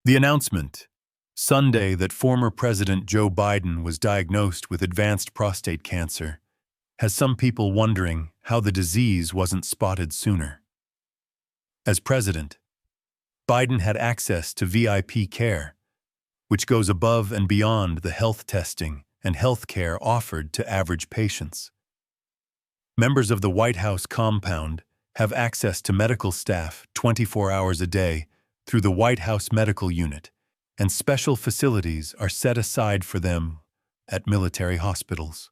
The announcement, Sunday, that former President Joe Biden was diagnosed with advanced prostate cancer, has some people wondering how the disease wasn't spotted sooner. As president, Biden had access to VIP care, which goes above and beyond the health testing and health care offered to average patients. Members of the White House compound have access to medical staff 24 hours a day through the White House Medical Unit, and special facilities are set aside for them at military hospitals.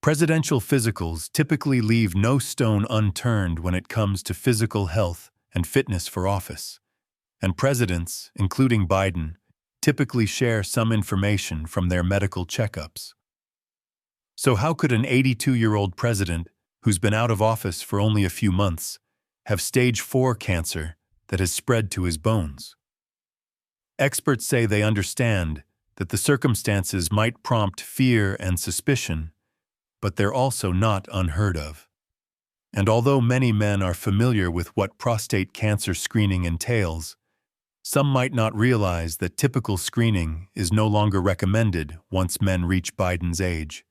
Presidential physicals typically leave no stone unturned when it comes to physical health and fitness for office, and presidents, including Biden, typically share some information from their medical checkups. So how could an 82-year-old president, who's been out of office for only a few months, have stage 4 cancer that has spread to his bones? Experts say they understand that the circumstances might prompt fear and suspicion, but they're also not unheard of. And although many men are familiar with what prostate cancer screening entails, some might not realize that typical screening is no longer recommended once men reach Biden's age.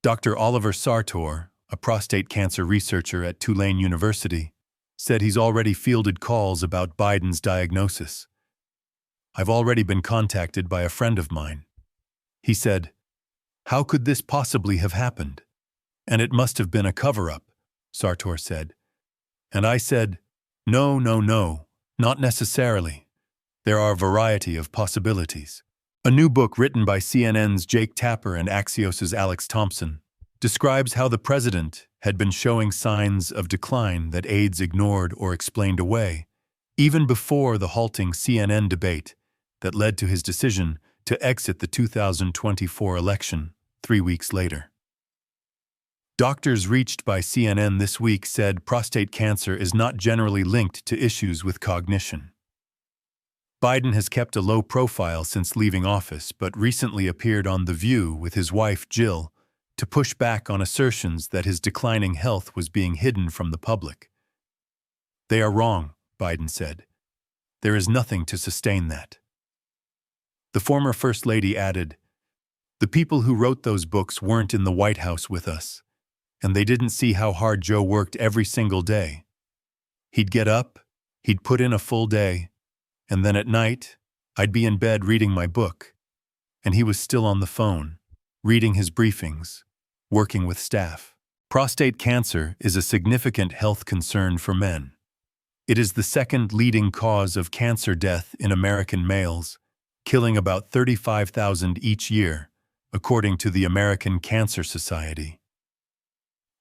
Dr. Oliver Sartor, a prostate cancer researcher at Tulane University, said he's already fielded calls about Biden's diagnosis. "I've already been contacted by a friend of mine." He said, "How could this possibly have happened? And it must have been a cover-up," Sartor said. And I said, No, not necessarily. There are a variety of possibilities." A new book written by CNN's Jake Tapper and Axios's Alex Thompson describes how the president had been showing signs of decline that aides ignored or explained away, even before the halting CNN debate that led to his decision to exit the 2024 election 3 weeks later. Doctors reached by CNN this week said prostate cancer is not generally linked to issues with cognition. Biden has kept a low profile since leaving office, but recently appeared on The View with his wife Jill to push back on assertions that his declining health was being hidden from the public. "They are wrong," Biden said. "There is nothing to sustain that." The former First Lady added, "The people who wrote those books weren't in the White House with us, and they didn't see how hard Joe worked every single day. He'd get up, he'd put in a full day, and then at night, I'd be in bed reading my book, and he was still on the phone, reading his briefings, working with staff." Prostate cancer is a significant health concern for men. It is the second leading cause of cancer death in American males, killing about 35,000 each year, according to the American Cancer Society.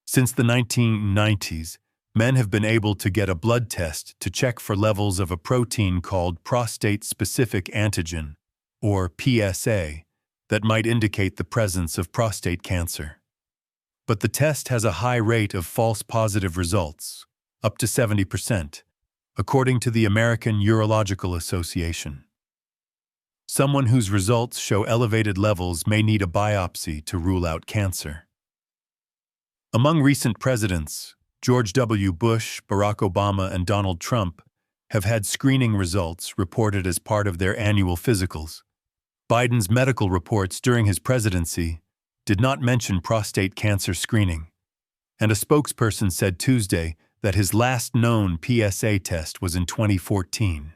Since the 1990s, men have been able to get a blood test to check for levels of a protein called prostate-specific antigen, or PSA, that might indicate the presence of prostate cancer. But the test has a high rate of false positive results, up to 70%, according to the American Urological Association. Someone whose results show elevated levels may need a biopsy to rule out cancer. Among recent presidents, George W. Bush, Barack Obama, and Donald Trump have had screening results reported as part of their annual physicals. Biden's medical reports during his presidency did not mention prostate cancer screening, and a spokesperson said Tuesday that his last known PSA test was in 2014.